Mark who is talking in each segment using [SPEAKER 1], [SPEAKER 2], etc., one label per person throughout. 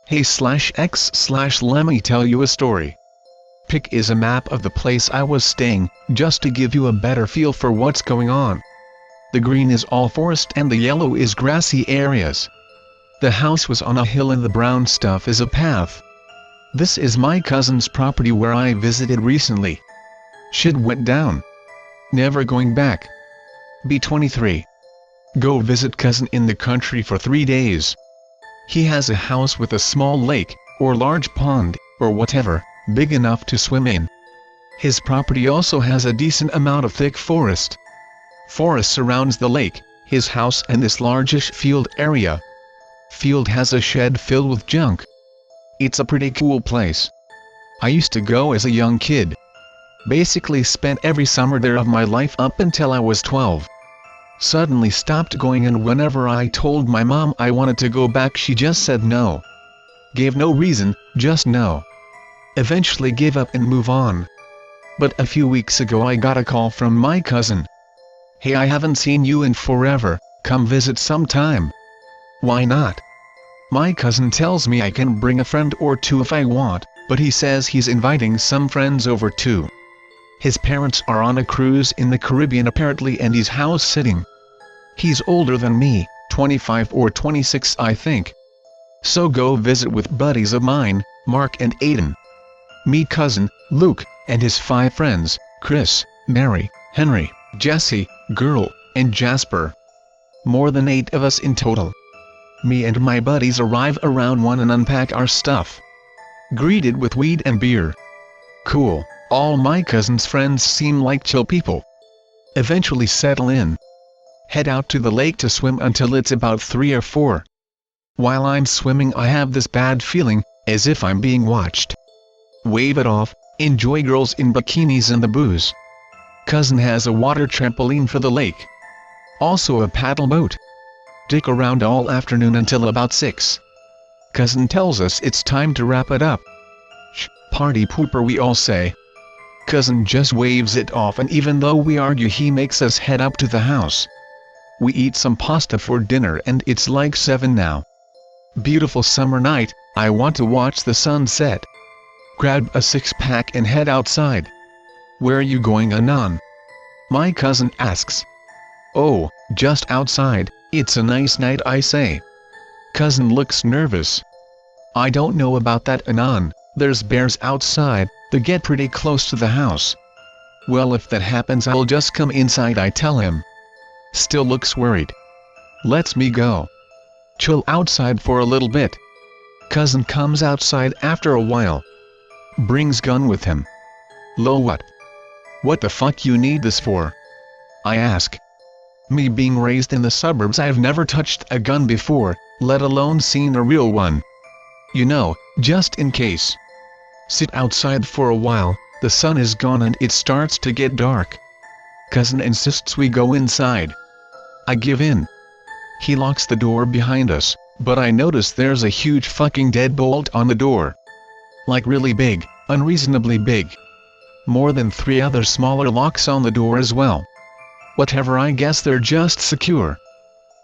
[SPEAKER 1] Hey/X/ let me tell you a story. Pic is a map of the place I was staying, just to give you a better feel for what's going on. The green is all forest and the yellow is grassy areas. The house was on a hill and the brown stuff is a path. This is my cousin's property where I visited recently. Shit went down. Never going back. B23. Go visit cousin in the country for 3 days. He has a house with a small lake, or large pond, or whatever, big enough to swim in. His property also has a decent amount of thick forest. Forest surrounds the lake, his house and this largish field area. Field has a shed filled with junk. It's a pretty cool place. I used to go as a young kid. Basically spent every summer there of my life up until I was 12. Suddenly stopped going, and whenever I told my mom I wanted to go back she just said no. Gave no reason, just no. Eventually gave up and move on. But a few weeks ago I got a call from my cousin. Hey, I haven't seen you in forever, come visit sometime. Why not? My cousin tells me I can bring a friend or two if I want, but he says he's inviting some friends over too. His parents are on a cruise in the Caribbean apparently and he's house sitting. He's older than me, 25 or 26 I think. So go visit with buddies of mine, Mark and Aiden. Meet cousin, Luke, and his 5 friends, Chris, Mary, Henry, Jesse, Girl, and Jasper. More than 8 of us in total. Me and my buddies arrive around 1 and unpack our stuff. Greeted with weed and beer. Cool, all my cousin's friends seem like chill people. Eventually settle in. Head out to the lake to swim until it's about 3 or 4. While I'm swimming I have this bad feeling, as if I'm being watched. Wave it off, enjoy girls in bikinis and the booze. Cousin has a water trampoline for the lake. Also a paddle boat. Dick around all afternoon until about 6. Cousin tells us it's time to wrap it up. Shh, party pooper we all say. Cousin just waves it off, and even though we argue he makes us head up to the house. We eat some pasta for dinner and it's like 7 now. Beautiful summer night, I want to watch the sunset. Grab a 6-pack and head outside. Where are you going, Anon? My cousin asks. Oh, just outside, it's a nice night I say. Cousin looks nervous. I don't know about that, Anon, there's bears outside, they get pretty close to the house. Well, if that happens I'll just come inside, I tell him. Still looks worried. Lets me go. Chill outside for a little bit. Cousin comes outside after a while. Brings gun with him. Lo, what? What the fuck you need this for? I ask. Me being raised in the suburbs, I've never touched a gun before, let alone seen a real one. You know, just in case. Sit outside for a while, the sun is gone and it starts to get dark. Cousin insists we go inside. I give in. He locks the door behind us, but I notice there's a huge fucking deadbolt on the door. Like really big, unreasonably big. More than 3 other smaller locks on the door as well. Whatever, I guess they're just secure.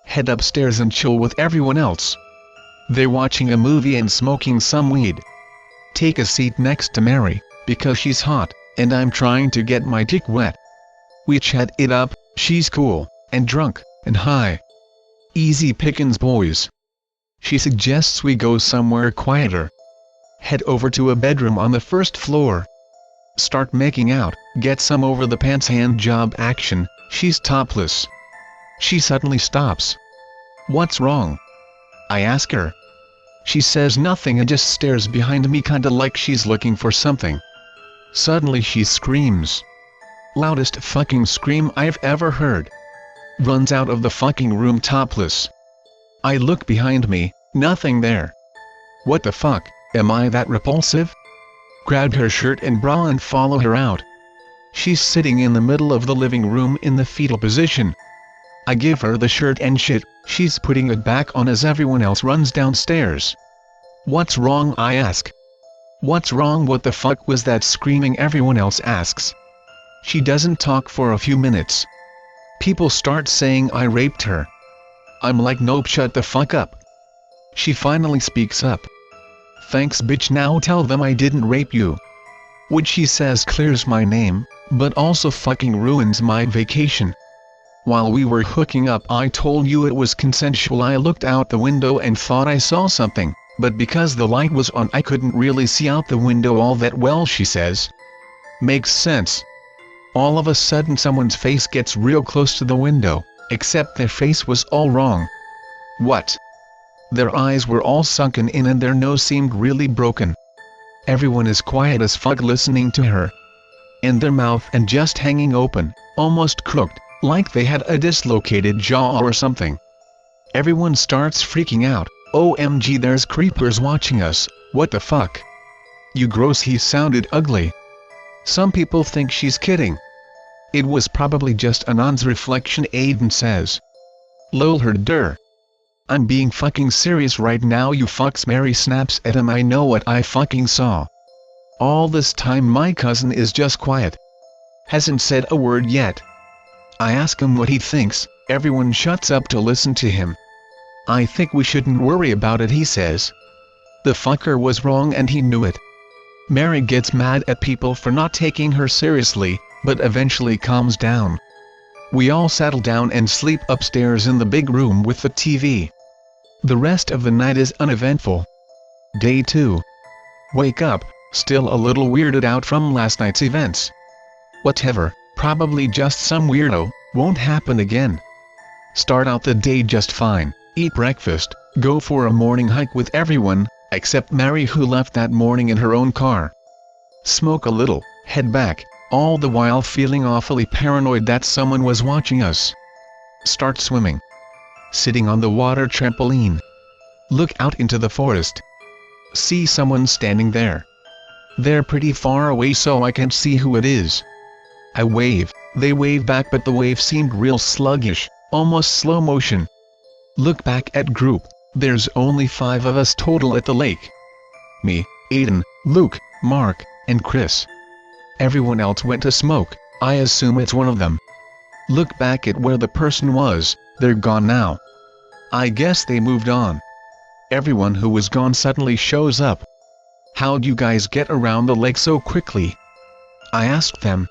[SPEAKER 1] Head upstairs and chill with everyone else. They're watching a movie and smoking some weed. Take a seat next to Mary, because she's hot, and I'm trying to get my dick wet. We chat it up, she's cool, and drunk, and high. Easy pickings, boys. She suggests we go somewhere quieter. Head over to a bedroom on the 1st floor. Start making out, get some over the pants hand job action, she's topless. She suddenly stops. What's wrong? I ask her. She says nothing and just stares behind me kinda like she's looking for something. Suddenly she screams. Loudest fucking scream I've ever heard. Runs out of the fucking room topless. I look behind me, nothing there. What the fuck, am I that repulsive? Grab her shirt and bra and follow her out. She's sitting in the middle of the living room in the fetal position. I give her the shirt and shit, she's putting it back on as everyone else runs downstairs. What's wrong, I ask. What's wrong? What the fuck was that screaming? Everyone else asks. She doesn't talk for a few minutes. People start saying I raped her. I'm like, nope, shut the fuck up. She finally speaks up. Thanks bitch, now tell them I didn't rape you. Which she says clears my name, but also fucking ruins my vacation. While we were hooking up I told you it was consensual. I looked out the window and thought I saw something, but because the light was on I couldn't really see out the window all that well, she says. Makes sense. All of a sudden someone's face gets real close to the window, except their face was all wrong. What? Their eyes were all sunken in and their nose seemed really broken. Everyone is quiet as fuck listening to her. And their mouth and just hanging open, almost crooked, like they had a dislocated jaw or something. Everyone starts freaking out. OMG, there's creepers watching us, what the fuck? You gross, he sounded ugly. Some people think she's kidding. It was probably just Anon's reflection, Aiden says. Lol her. I'm being fucking serious right now, you fucks. Mary snaps at him. I know what I fucking saw. All this time my cousin is just quiet. Hasn't said a word yet. I ask him what he thinks, everyone shuts up to listen to him. I think we shouldn't worry about it, he says. The fucker was wrong and he knew it. Mary gets mad at people for not taking her seriously, but eventually calms down. We all settle down and sleep upstairs in the big room with the TV. The rest of the night is uneventful. Day 2. Wake up, still a little weirded out from last night's events. Whatever, probably just some weirdo, won't happen again. Start out the day just fine, eat breakfast, go for a morning hike with everyone, except Mary who left that morning in her own car. Smoke a little, head back, all the while feeling awfully paranoid that someone was watching us. Start swimming. Sitting on the water trampoline. Look out into the forest. See someone standing there. They're pretty far away so I can't see who it is. I wave, they wave back, but the wave seemed real sluggish, almost slow motion. Look back at group, there's only 5 of us total at the lake. Me, Aiden, Luke, Mark, and Chris. Everyone else went to smoke, I assume it's one of them. Look back at where the person was, they're gone now. I guess they moved on. Everyone who was gone suddenly shows up. How'd you guys get around the lake so quickly? I asked them.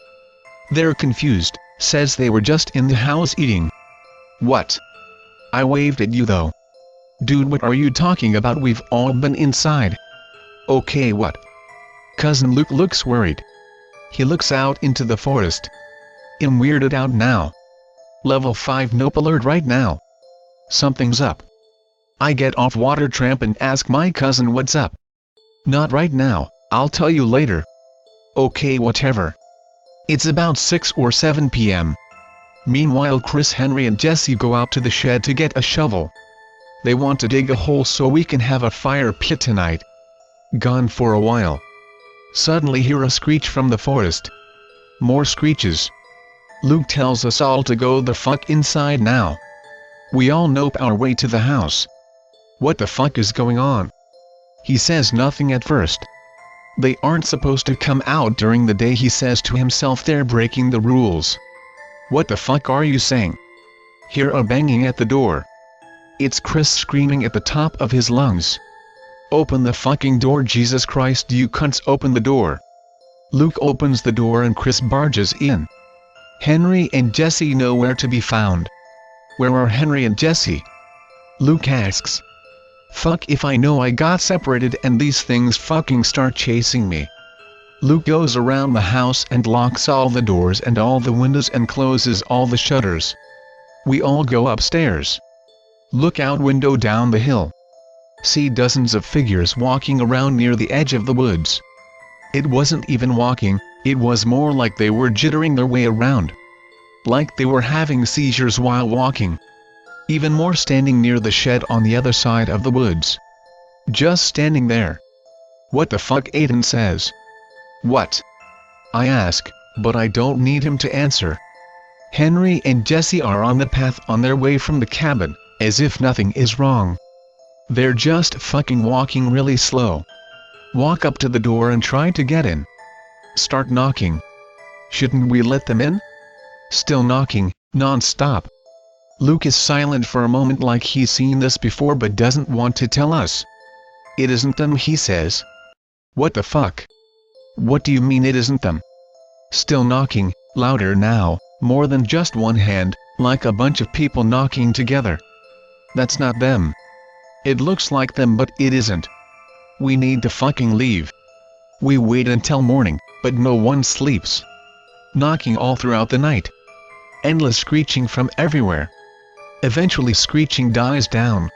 [SPEAKER 1] They're confused, says they were just in the house eating. What? I waved at you though. Dude, what are you talking about? We've all been inside. Okay, what? Cousin Luke looks worried. He looks out into the forest. I'm weirded out now. Level 5 nope alert right now. Something's up. I get off water tramp and ask my cousin what's up. Not right now, I'll tell you later. Okay, whatever. It's about 6 or 7 p.m. Meanwhile, Chris, Henry and Jesse go out to the shed to get a shovel. They want to dig a hole so we can have a fire pit tonight. Gone for a while. Suddenly hear a screech from the forest. More screeches. Luke tells us all to go the fuck inside now. We all nope our way to the house. What the fuck is going on? He says nothing at first. They aren't supposed to come out during the day, he says to himself. They're breaking the rules. What the fuck are you saying? Hear a banging at the door. It's Chris screaming at the top of his lungs. Open the fucking door, Jesus Christ, you cunts, open the door. Luke opens the door and Chris barges in. Henry and Jesse nowhere to be found. Where are Henry and Jesse? Luke asks. Fuck if I know, I got separated and these things fucking start chasing me. Luke goes around the house and locks all the doors and all the windows and closes all the shutters. We all go upstairs. Look out window down the hill. See dozens of figures walking around near the edge of the woods. It wasn't even walking, it was more like they were jittering their way around. Like they were having seizures while walking. Even more standing near the shed on the other side of the woods. Just standing there. What the fuck, Aiden says. What? I ask, but I don't need him to answer. Henry and Jesse are on the path on their way from the cabin, as if nothing is wrong. They're just fucking walking really slow. Walk up to the door and try to get in. Start knocking. Shouldn't we let them in? Still knocking, non-stop. Luke is silent for a moment like he's seen this before but doesn't want to tell us. "It isn't them," he says. "What the fuck? What do you mean it isn't them?" Still knocking, louder now, more than just one hand, like a bunch of people knocking together. "That's not them. It looks like them but it isn't. We need to fucking leave." We wait until morning, but no one sleeps. Knocking all throughout the night. Endless screeching from everywhere. Eventually screeching dies down.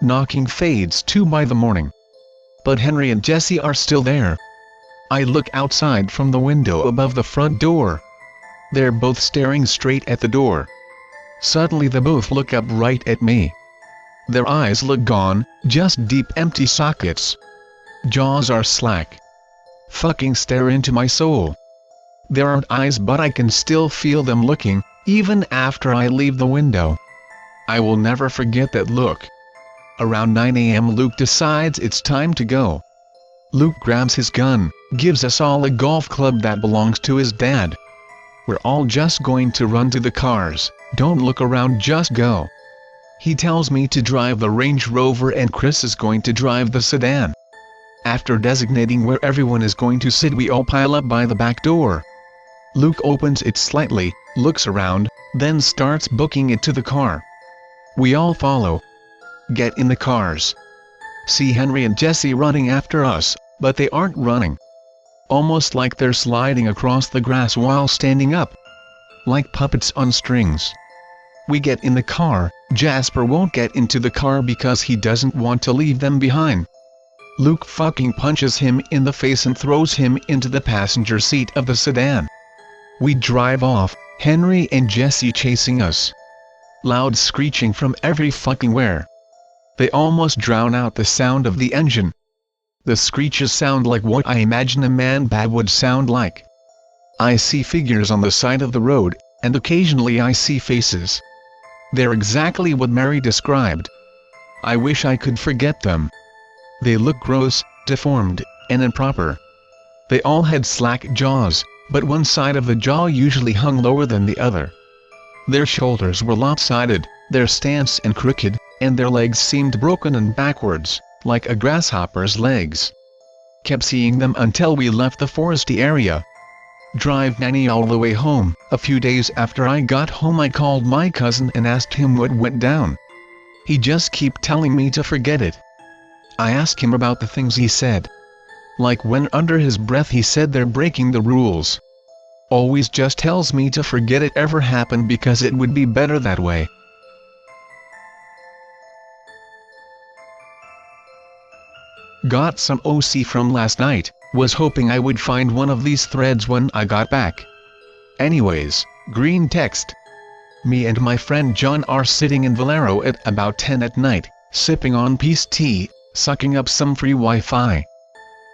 [SPEAKER 1] Knocking fades too by the morning. But Henry and Jesse are still there. I look outside from the window above the front door. They're both staring straight at the door. Suddenly they both look up right at me. Their eyes look gone, just deep empty sockets. Jaws are slack. Fucking stare into my soul. There aren't eyes but I can still feel them looking, even after I leave the window. I will never forget that look. Around 9 a.m. Luke decides it's time to go. Luke grabs his gun, gives us all a golf club that belongs to his dad. We're all just going to run to the cars, don't look around, just go. He tells me to drive the Range Rover and Chris is going to drive the sedan. After designating where everyone is going to sit, we all pile up by the back door. Luke opens it slightly, looks around, then starts booking it to the car. We all follow. Get in the cars. See Henry and Jesse running after us, but they aren't running. Almost like they're sliding across the grass while standing up. Like puppets on strings. We get in the car. Jasper won't get into the car because he doesn't want to leave them behind. Luke fucking punches him in the face and throws him into the passenger seat of the sedan. We drive off, Henry and Jesse chasing us. Loud screeching from every fucking where. They almost drown out the sound of the engine. The screeches sound like what I imagine a man bad would sound like. I see figures on the side of the road, and occasionally I see faces. They're exactly what Mary described. I wish I could forget them. They look gross, deformed, and improper. They all had slack jaws, but one side of the jaw usually hung lower than the other. Their shoulders were lopsided, their stance and crooked, and their legs seemed broken and backwards, like a grasshopper's legs. Kept seeing them until we left the foresty area. Drive nanny all the way home. A few days after I got home I called my cousin and asked him what went down. He just kept telling me to forget it. I asked him about the things he said. Like when under his breath he said they're breaking the rules. Always just tells me to forget it ever happened because it would be better that way. Got some OC from last night, was hoping I would find one of these threads when I got back. Anyways, green text. Me and my friend John are sitting in Valero at about 10 at night, sipping on peace tea, sucking up some free Wi-Fi.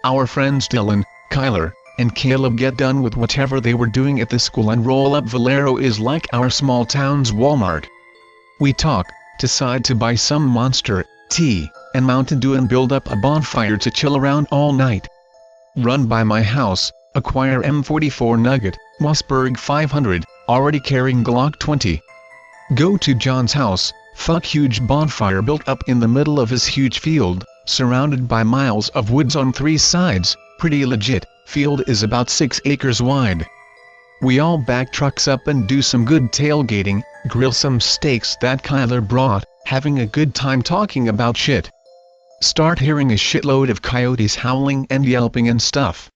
[SPEAKER 1] Our friends Dylan, Kyler, and Caleb get done with whatever they were doing at the school and roll up. Valero is like our small town's Walmart. We talk, decide to buy some Monster, tea, and Mountain Dew and build up a bonfire to chill around all night. Run by my house, acquire M44 Nugget, Mossberg 500, already carrying Glock 20. Go to John's house, fuck huge bonfire built up in the middle of his huge field, surrounded by miles of woods on 3 sides, pretty legit, field is about 6 acres wide. We all back trucks up and do some good tailgating, grill some steaks that Kyler brought, having a good time talking about shit. Start hearing a shitload of coyotes howling and yelping and stuff.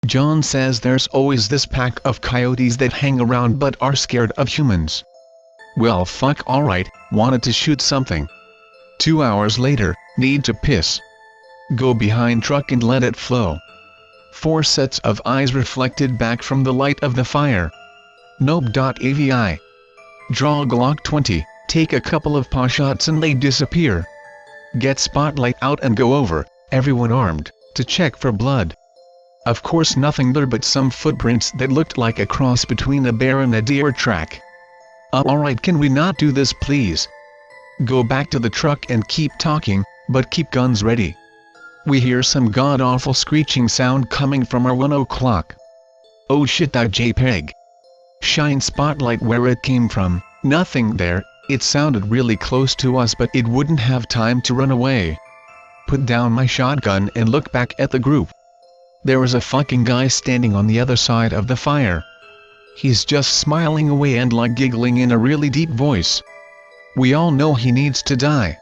[SPEAKER 1] John says there's always this pack of coyotes that hang around but are scared of humans. Well fuck alright, wanted to shoot something. 2 hours later, need to piss. Go behind truck and let it flow. 4 sets of eyes reflected back from the light of the fire. Nope.avi. Draw Glock 20, take a couple of paw shots and they disappear. Get spotlight out and go over, everyone armed, to check for blood. Of course nothing there but some footprints that looked like a cross between a bear and a deer track. Alright, can we not do this please? Go back to the truck and keep talking, but keep guns ready. We hear some god-awful screeching sound coming from our 1 o'clock. Oh shit, that JPEG. Shine spotlight where it came from, nothing there. It sounded really close to us but it wouldn't have time to run away. put down my shotgun and look back at the group. There was a fucking guy standing on the other side of the fire. He's just smiling away and like giggling in a really deep voice. We all know he needs to die.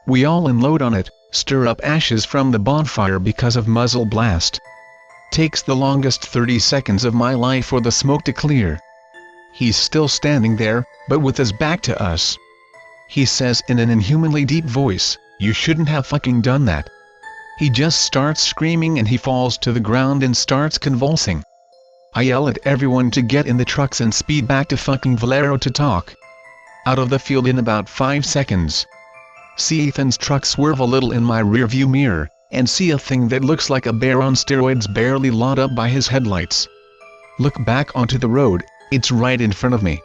[SPEAKER 1] We all unload on it, stir up ashes from the bonfire because of muzzle blast. Takes the longest 30 seconds of my life for the smoke to clear. He's still standing there, but with his back to us. He says in an inhumanly deep voice, "You shouldn't have fucking done that." He just starts screaming and he falls to the ground and starts convulsing. I yell at everyone to get in the trucks and speed back to fucking Valero to talk. Out of the field in about 5 seconds. See Ethan's truck swerve a little in my rearview mirror, and see a thing that looks like a bear on steroids barely lit up by his headlights. Look back onto the road, it's right in front of me.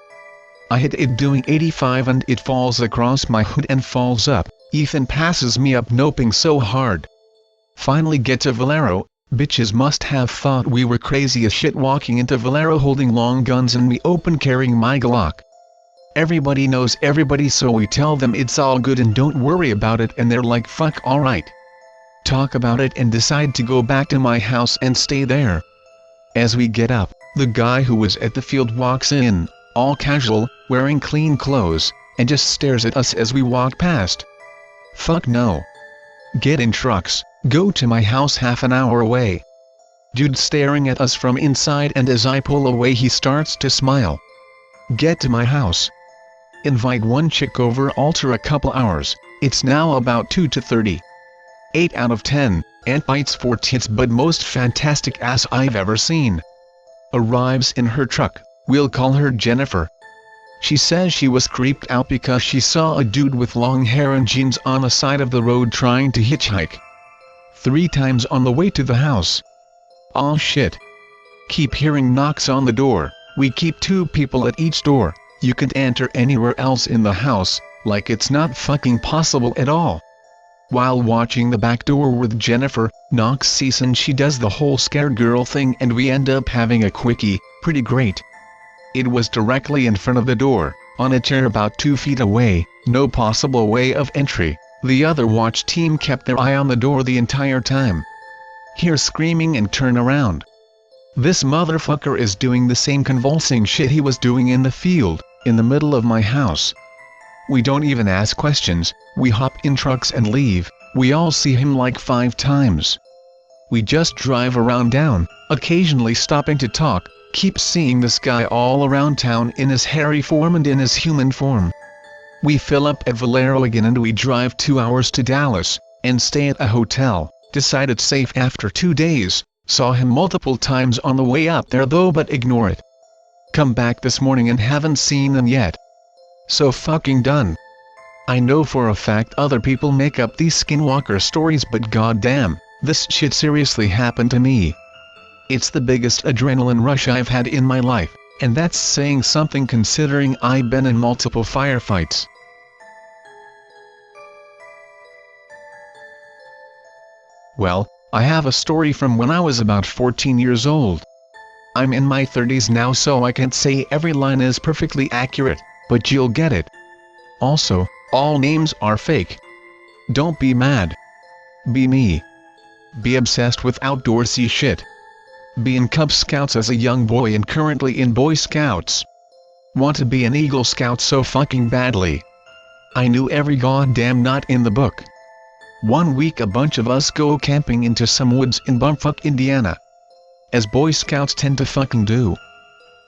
[SPEAKER 1] I hit it doing 85 and it falls across my hood and falls up. Ethan passes me up noping so hard. Finally get to Valero. Bitches must have thought we were crazy as shit walking into Valero holding long guns and me open carrying my Glock. Everybody knows everybody, so we tell them it's all good and don't worry about it, and they're like fuck alright. Talk about it and decide to go back to my house and stay there. As we get up, the guy who was at the field walks in, all casual, wearing clean clothes, and just stares at us as we walk past. Fuck no. Get in trucks, go to my house half an hour away. Dude staring at us from inside, and as I pull away he starts to smile. Get to my house. Invite one chick over, alter a couple hours, it's now about 2 to 30. 8 out of 10, and bites for tits, but most fantastic ass I've ever seen. Arrives in her truck, we'll call her Jennifer. She says she was creeped out because she saw a dude with long hair and jeans on the side of the road trying to hitchhike. 3 times on the way to the house. Aw shit. Keep hearing knocks on the door, we keep 2 people at each door, you can't enter anywhere else in the house, like it's not fucking possible at all. While watching the back door with Jennifer, knocks cease and she does the whole scared girl thing and we end up having a quickie, pretty great. It was directly in front of the door, on a chair about 2 feet away, no possible way of entry. The other watch team kept their eye on the door the entire time. Hear screaming and turn around. This motherfucker is doing the same convulsing shit he was doing in the field, in the middle of my house. We don't even ask questions, we hop in trucks and leave. We all see him like 5 times. We just drive around town, occasionally stopping to talk, keep seeing this guy all around town in his hairy form and in his human form. We fill up at Valero again and we drive 2 hours to Dallas, and stay at a hotel. Decided safe after 2 days, saw him multiple times on the way up there though, but ignore it. Come back this morning and haven't seen him yet. So fucking done. I know for a fact other people make up these skinwalker stories, but goddamn, this shit seriously happened to me. It's the biggest adrenaline rush I've had in my life, and that's saying something considering I've been in multiple firefights. Well, I have a story from when I was about 14 years old. I'm in my 30s now, so I can't say every line is perfectly accurate, but you'll get it. Also, all names are fake. Don't be mad. Be me. Be obsessed with outdoorsy shit. Be in Cub Scouts as a young boy and currently in Boy Scouts. Want to be an Eagle Scout so fucking badly. I knew every goddamn knot in the book. One week a bunch of us go camping into some woods in bumfuck Indiana. As Boy Scouts tend to fucking do.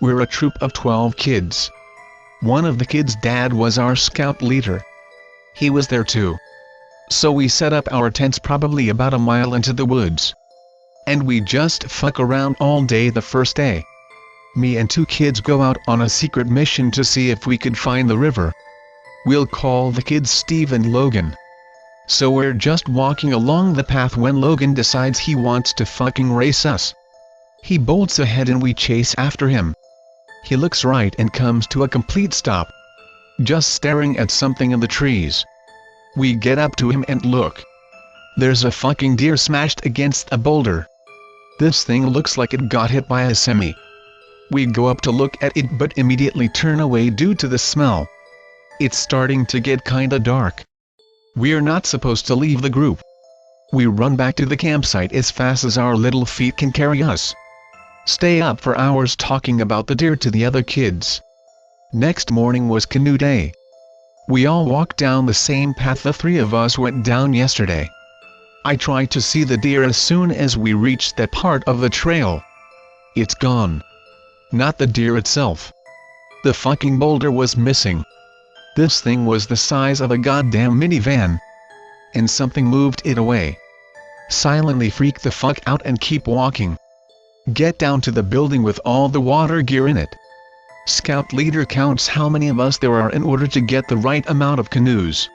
[SPEAKER 1] We're a troop of 12 kids. One of the kids' dad was our scout leader. He was there too. So we set up our tents probably about a mile into the woods. And we just fuck around all day the first day. Me and 2 kids go out on a secret mission to see if we could find the river. We'll call the kids Steve and Logan. So we're just walking along the path when Logan decides he wants to fucking race us. He bolts ahead and we chase after him. He looks right and comes to a complete stop. Just staring at something in the trees. We get up to him and look. There's a fucking deer smashed against a boulder. This thing looks like it got hit by a semi. We go up to look at it but immediately turn away due to the smell. It's starting to get kinda dark. We're not supposed to leave the group. We run back to the campsite as fast as our little feet can carry us. Stay up for hours talking about the deer to the other kids. Next morning was canoe day. We all walked down the same path the three of us went down yesterday. I tried to see the deer as soon as we reached that part of the trail. It's gone. Not the deer itself. The fucking boulder was missing. This thing was the size of a goddamn minivan. And something moved it away. Silently freak the fuck out and keep walking. Get down to the building with all the water gear in it. Scout leader counts how many of us there are in order to get the right amount of canoes.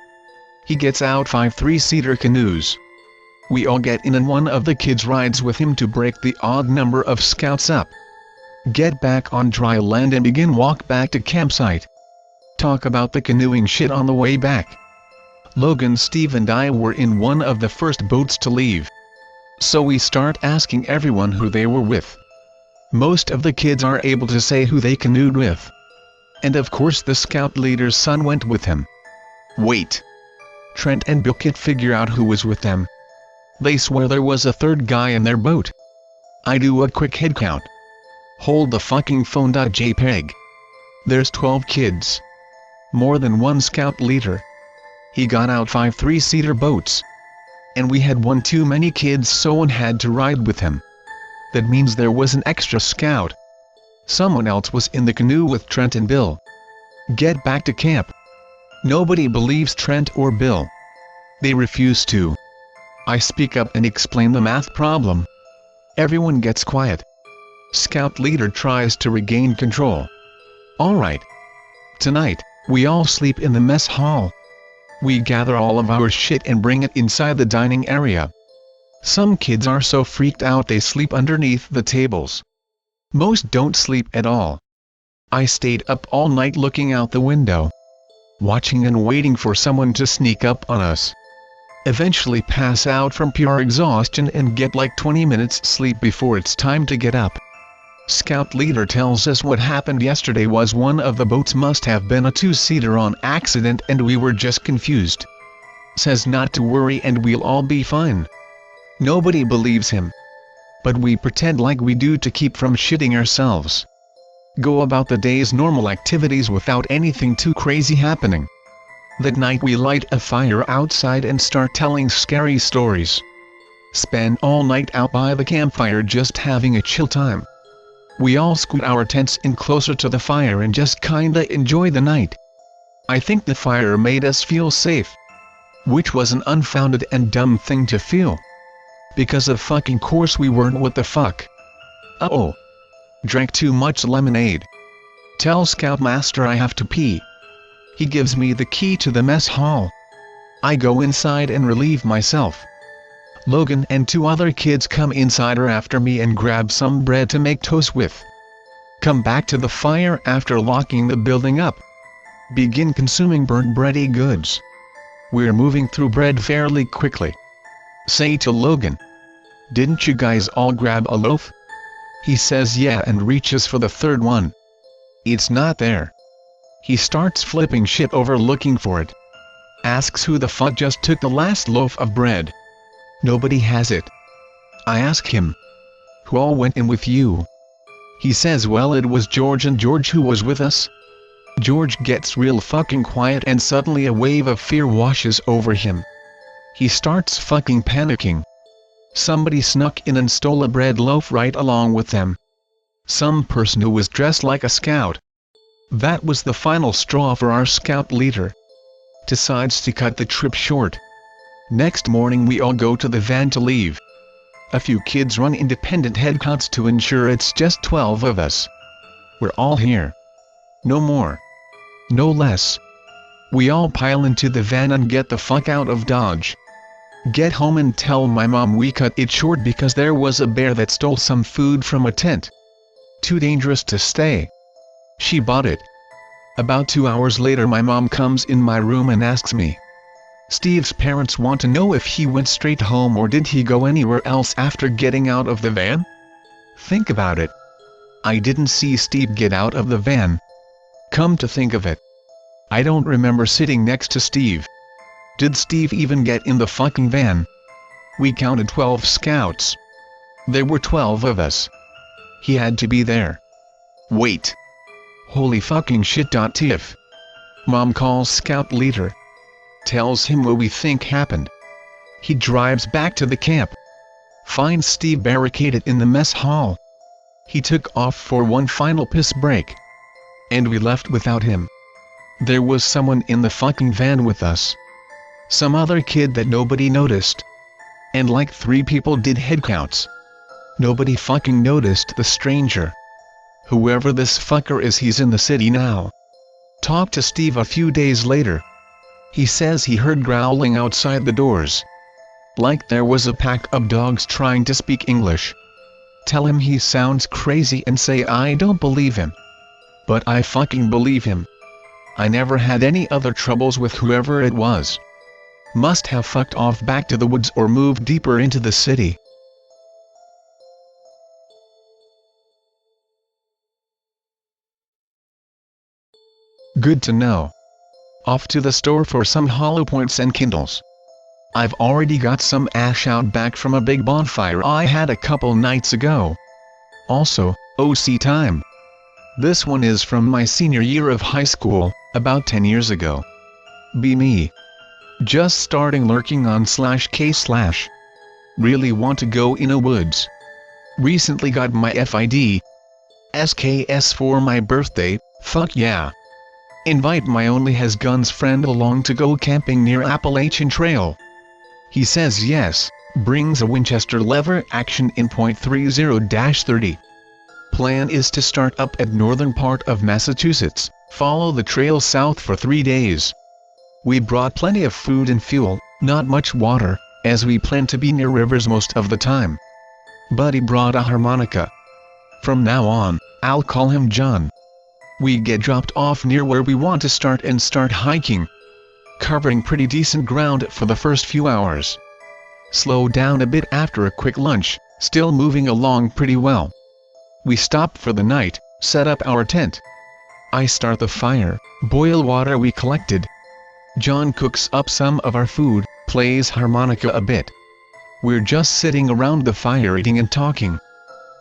[SPEAKER 1] He gets out 5 3-seater canoes. We all get in and one of the kids rides with him to break the odd number of scouts up. Get back on dry land and begin walk back to campsite. Talk about the canoeing shit on the way back. Logan, Steve and I were in one of the first boats to leave. So we start asking everyone who they were with. Most of the kids are able to say who they canoed with. And of course the scout leader's son went with him. Wait. Trent and Bill can't figure out who was with them. They swear there was a third guy in their boat. I do a quick head count. Hold the fucking phone. JPEG. There's 12 kids. More than one scout leader. He got out 5 3-seater boats. And we had one too many kids, so one had to ride with him. That means there was an extra scout. Someone else was in the canoe with Trent and Bill. Get back to camp. Nobody believes Trent or Bill. They refuse to. I speak up and explain the math problem. Everyone gets quiet. Scout leader tries to regain control. Alright. Tonight, we all sleep in the mess hall. We gather all of our shit and bring it inside the dining area. Some kids are so freaked out they sleep underneath the tables. Most don't sleep at all. I stayed up all night looking out the window. Watching and waiting for someone to sneak up on us. Eventually pass out from pure exhaustion and get like 20 minutes sleep before it's time to get up. Scout leader tells us what happened yesterday was one of the boats must have been a 2-seater on accident and we were just confused. Says not to worry and we'll all be fine. Nobody believes him. But we pretend like we do to keep from shitting ourselves. Go about the day's normal activities without anything too crazy happening. That night we light a fire outside and start telling scary stories. Spend all night out by the campfire just having a chill time. We all scoot our tents in closer to the fire and just kinda enjoy the night. I think the fire made us feel safe. Which was an unfounded and dumb thing to feel. Because of fucking course we weren't. What the fuck? Uh-oh. Drank too much lemonade. Tell Scoutmaster I have to pee. He gives me the key to the mess hall. I go inside and relieve myself. Logan and 2 other kids come inside after me and grab some bread to make toast with. Come back to the fire after locking the building up. Begin consuming burnt bready goods. We're moving through bread fairly quickly. Say to Logan. Didn't you guys all grab a loaf? He says yeah and reaches for the third one. It's not there. He starts flipping shit over looking for it. Asks who the fuck just took the last loaf of bread. Nobody has it. I ask him. Who all went in with you? He says well it was George and George who was with us. George gets real fucking quiet and suddenly a wave of fear washes over him. He starts fucking panicking. Somebody snuck in and stole a bread loaf right along with them. Some person who was dressed like a scout. That was the final straw for our scout leader. Decides to cut the trip short. Next morning we all go to the van to leave. A few kids run independent head counts to ensure it's just 12 of us. We're all here. No more. No less. We all pile into the van and get the fuck out of Dodge. Get home and tell my mom we cut it short because there was a bear that stole some food from a tent. Too dangerous to stay. She bought it. About 2 hours later my mom comes in my room and asks me. Steve's parents want to know if he went straight home or did he go anywhere else after getting out of the van? Think about it. I didn't see Steve get out of the van. Come to think of it. I don't remember sitting next to Steve. Did Steve even get in the fucking van? We counted 12 scouts. There were 12 of us. He had to be there. Wait. Holy fucking shit. Tiff. Mom calls scout leader. Tells him what we think happened. He drives back to the camp. Finds Steve barricaded in the mess hall. He took off for one final piss break. And we left without him. There was someone in the fucking van with us. Some other kid that nobody noticed. And like 3 people did head counts. Nobody fucking noticed the stranger. Whoever this fucker is, he's in the city now. Talked to Steve a few days later. He says he heard growling outside the doors. Like there was a pack of dogs trying to speak English. Tell him he sounds crazy and say I don't believe him. But I fucking believe him. I never had any other troubles with whoever it was. Must have fucked off back to the woods or moved deeper into the city. Good to know. Off to the store for some hollow points and Kindles. I've already got some ash out back from a big bonfire I had a couple nights ago. Also, OC time. This one is from my senior year of high school, about 10 years ago. Be me. Just starting lurking on /k/. Really want to go in a woods. Recently got my FID. SKS for my birthday, fuck yeah. Invite my only has guns friend along to go camping near Appalachian Trail. He says yes, brings a Winchester lever action in .30-30. Plan is to start up at northern part of Massachusetts, follow the trail south for 3 days. We brought plenty of food and fuel, not much water, as we plan to be near rivers most of the time. Buddy brought a harmonica. From now on, I'll call him John. We get dropped off near where we want to start and start hiking. Covering pretty decent ground for the first few hours. Slow down a bit after a quick lunch, still moving along pretty well. We stop for the night, set up our tent. I start the fire, boil water we collected. John cooks up some of our food, plays harmonica a bit. We're just sitting around the fire eating and talking.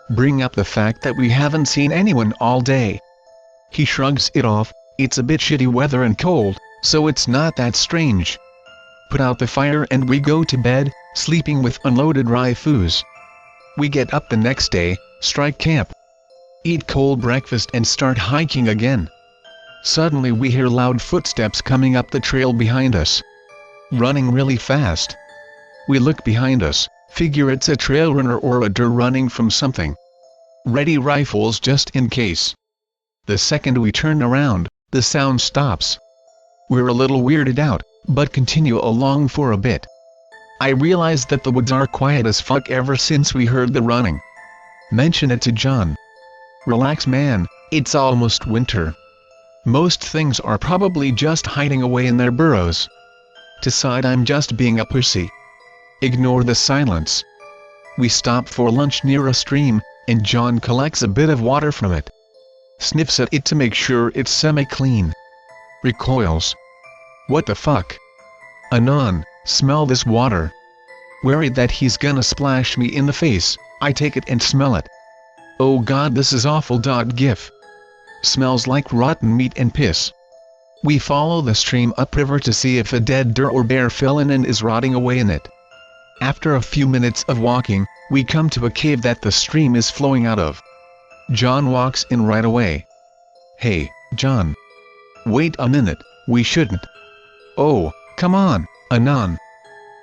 [SPEAKER 1] Bring up the fact that we haven't seen anyone all day. He shrugs it off, it's a bit shitty weather and cold, so it's not that strange. Put out the fire and we go to bed, sleeping with unloaded rifles. We get up the next day, strike camp. Eat cold breakfast and start hiking again. Suddenly we hear loud footsteps coming up the trail behind us. Running really fast. We look behind us, figure it's a trail runner or a deer running from something. Ready rifles just in case. The second we turn around, the sound stops. We're a little weirded out, but continue along for a bit. I realize that the woods are quiet as fuck ever since we heard the running. Mention it to John. Relax man, it's almost winter. Most things are probably just hiding away in their burrows. Decide I'm just being a pussy. Ignore the silence. We stop for lunch near a stream, and John collects a bit of water from it. Sniffs at it to make sure it's semi-clean. Recoils. What the fuck? Anon, smell this water. Worried that he's gonna splash me in the face, I take it and smell it. Oh god, this is awful. Gif. Smells like rotten meat and piss. We follow the stream upriver to see if a dead deer or bear fell in and is rotting away in it. After a few minutes of walking, we come to a cave that the stream is flowing out of. John walks in right away. Hey, John. Wait a minute, we shouldn't. Oh, come on, Anon.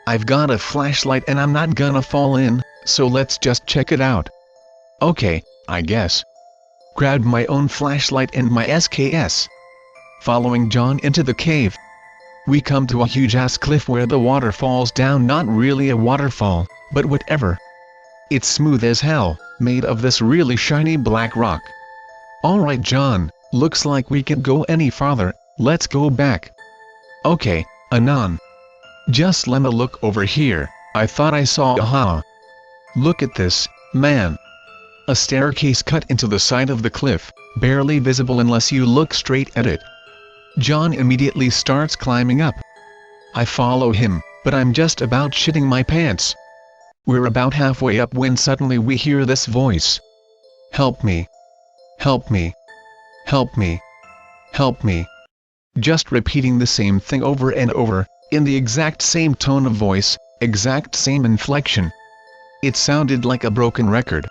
[SPEAKER 1] I've got a flashlight and I'm not gonna fall in, so let's just check it out. Okay, I guess. Grabbed my own flashlight and my SKS. Following John into the cave. We come to a huge ass cliff where the water falls down. Not really a waterfall, but whatever. It's smooth as hell, made of this really shiny black rock. Alright John, looks like we can't go any farther, let's go back. Okay, Anon. Just let me look over here, I thought I saw a Look at this, man. A staircase cut into the side of the cliff, barely visible unless you look straight at it. John immediately starts climbing up. I follow him, but I'm just about shitting my pants. We're about halfway up when suddenly we hear this voice. Help me. Help me. Help me. Help me. Just repeating the same thing over and over, in the exact same tone of voice, exact same inflection. It sounded like a broken record.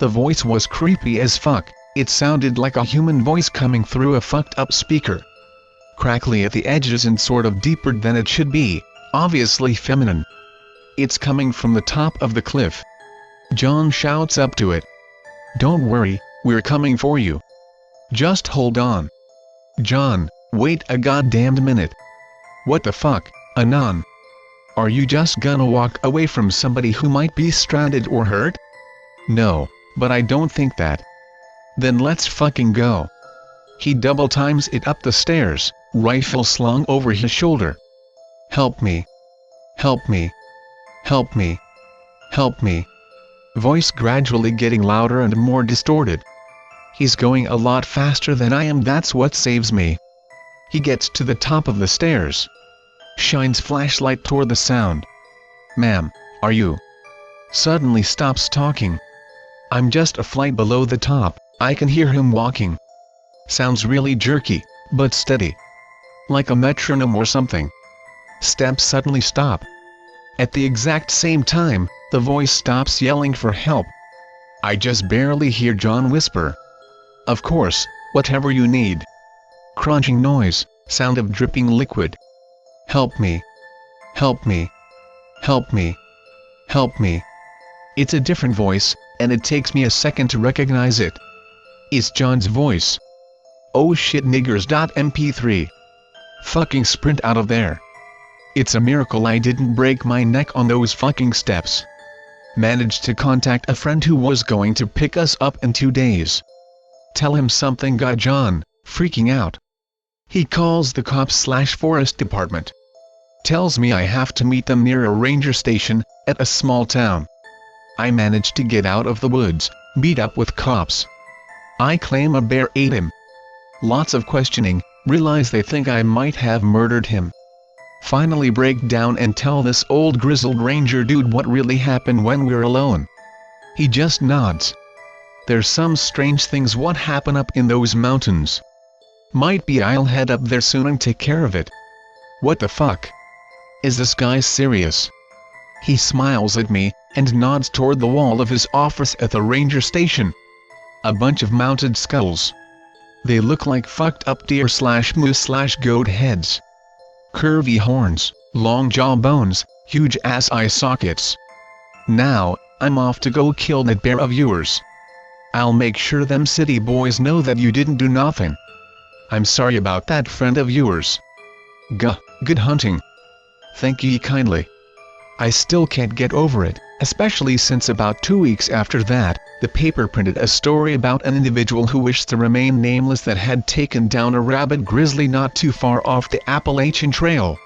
[SPEAKER 1] The voice was creepy as fuck. It sounded like a human voice coming through a fucked up speaker. Crackly at the edges and sort of deeper than it should be, obviously feminine. It's coming from the top of the cliff. John shouts up to it. Don't worry, we're coming for you. Just hold on. John, wait a goddamned minute. What the fuck, Anon? Are you just gonna walk away from somebody who might be stranded or hurt? No, but I don't think that. Then let's fucking go. He double times it up the stairs, rifle slung over his shoulder. Help me. Help me. Help me. Help me. Voice gradually getting louder and more distorted. He's going a lot faster than I am, that's what saves me. He gets to the top of the stairs. Shines flashlight toward the sound. Ma'am, are you? Suddenly stops talking. I'm just a flight below the top, I can hear him walking. Sounds really jerky, but steady. Like a metronome or something. Steps suddenly stop. At the exact same time, the voice stops yelling for help. I just barely hear John whisper. Of course, whatever you need. Crunching noise, sound of dripping liquid. Help me. Help me. Help me. Help me. It's a different voice, and it takes me a second to recognize it. It's John's voice. Oh shit niggers.mp3. Fucking sprint out of there. It's a miracle I didn't break my neck on those fucking steps. Managed to contact a friend who was going to pick us up in 2 days. Tell him something got John, freaking out. He calls the cops/forest department. Tells me I have to meet them near a ranger station, at a small town. I managed to get out of the woods, beat up with cops. I claim a bear ate him. Lots of questioning, realize they think I might have murdered him. Finally break down and tell this old grizzled ranger dude what really happened when we're alone. He just nods. There's some strange things what happen up in those mountains. Might be I'll head up there soon and take care of it. What the fuck? Is this guy serious? He smiles at me, and nods toward the wall of his office at the ranger station. A bunch of mounted skulls. They look like fucked up deer/moose/goat heads. Curvy horns, long jawbones, huge ass eye sockets. Now, I'm off to go kill that bear of yours. I'll make sure them city boys know that you didn't do nothing. I'm sorry about that friend of yours. Good hunting. Thank ye kindly. I still can't get over it, especially since about 2 weeks after that, the paper printed a story about an individual who wished to remain nameless that had taken down a rabid grizzly not too far off the Appalachian Trail.